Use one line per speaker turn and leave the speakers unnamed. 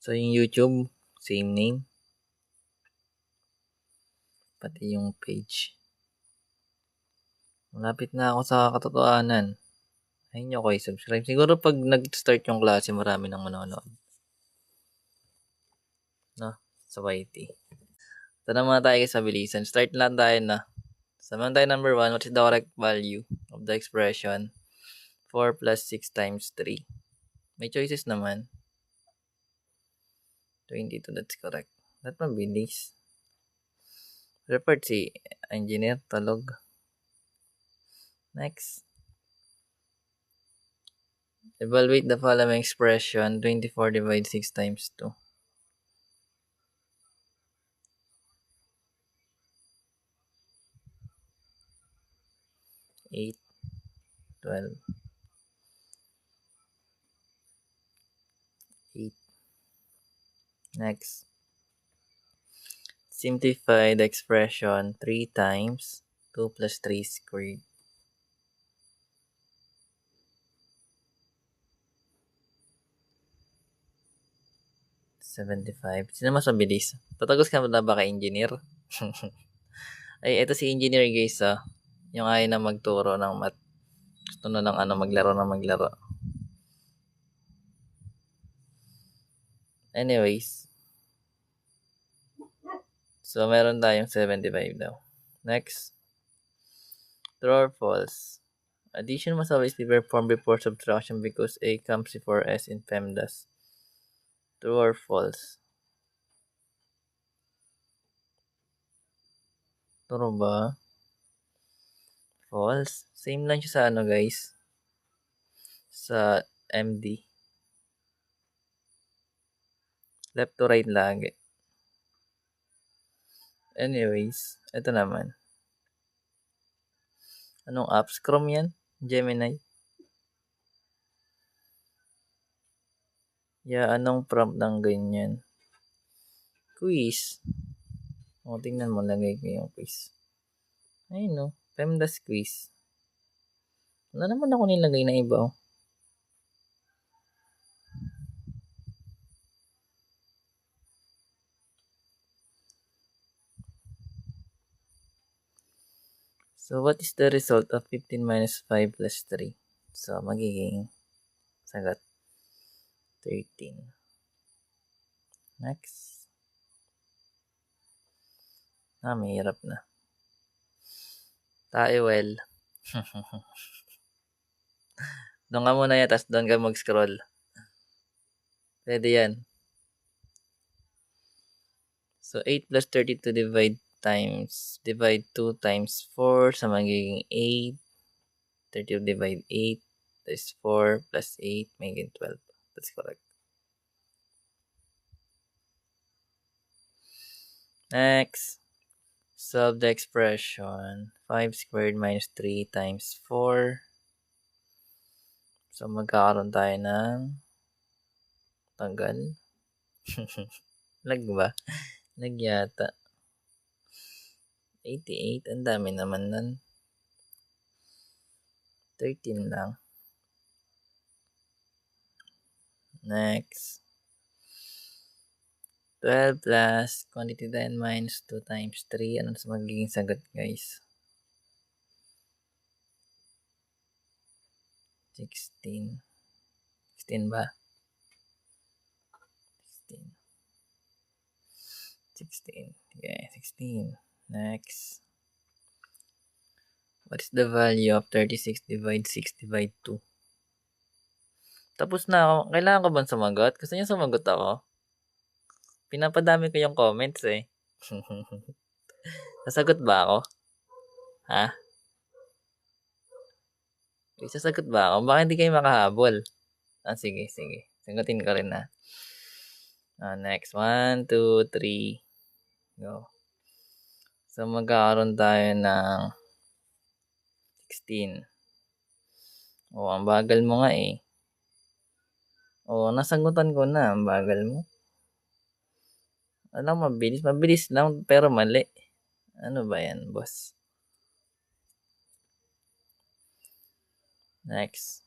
So, yung YouTube, same name. Pati yung page. Malapit na ako sa katotohanan. Ayun nyo ko i-subscribe. Siguro pag nag-start yung klase, marami nang manonood. No? Sa YT. Ito na muna tayo sa bilisan. Start lang tayo na. Saman tayo number 1. What is the correct value of the expression 4 plus 6 times 3? May choices naman. 22, that's correct. Ba't mabilis? Report si engineer, talog. Next. Evaluate the following expression. 24 divided 6 times 2. 8, 12, 8. Next. Simplify the expression 3 times 2 plus 3 squared. 75. Sino mas mabilis? Tatagos ka na ba kay engineer? Ay, ito si engineer guys yung ayaw na magturo ng math. Gusto na lang maglaro. Anyways. So, meron tayong 75 daw. Next. True or false? Addition must always be performed before subtraction because A comes before S in PEMDAS. True or false? True ba? False. Same lang siya sa guys. Sa MD. Left to right lagi. Anyways, ito naman. Anong apps? Chrome yan? Gemini? Yeah, anong prompt ng ganyan? Quiz. O, tingnan mo, lagay ko yung quiz. Ayun no, PEMDAS quiz. Wala naman ako nilagay na iba So, what is the result of 15 minus 5 plus 3? So, magiging sagot 13. Next. May hirap na. Tayo well. Doon ka muna yan, tapos doon ka mag-scroll. Pwede yan. So, 8 plus 32 divide 2 times 4. So, magiging 8. 32 divide 8. That is 4 plus 8, magiging 12. That's correct. Next. Solve the expression 5 squared minus 3 times 4. So, magkakaroon tayo ng tanggal. Lag ba? Lag yata. 88. Ang dami naman nun. 13 lang. Next. 12 plus quantity 10 minus 2 times 3. Ano sa magiging sagot guys? 16. 16 ba? 16. 16. Okay, 16. Next. What is the value of 36 divide 6 divide 2? Tapos na ako. Kailangan ko bang sumagot? Gusto niyo sumagot ako? Pinapadami ko yung comments eh. Sasagot ba ako? Ha? Sasagot ba ako? Baka hindi kayo makahabol. Sige. Sagutin ko rin na. Next. 1, 2, 3. Go. So, magkakaroon tayo ng 16. Ang bagal mo nga eh. Nasagutan ko na. Ang bagal mo. Alam, mabilis. Mabilis lang, pero mali. Ano ba yan, boss? Next.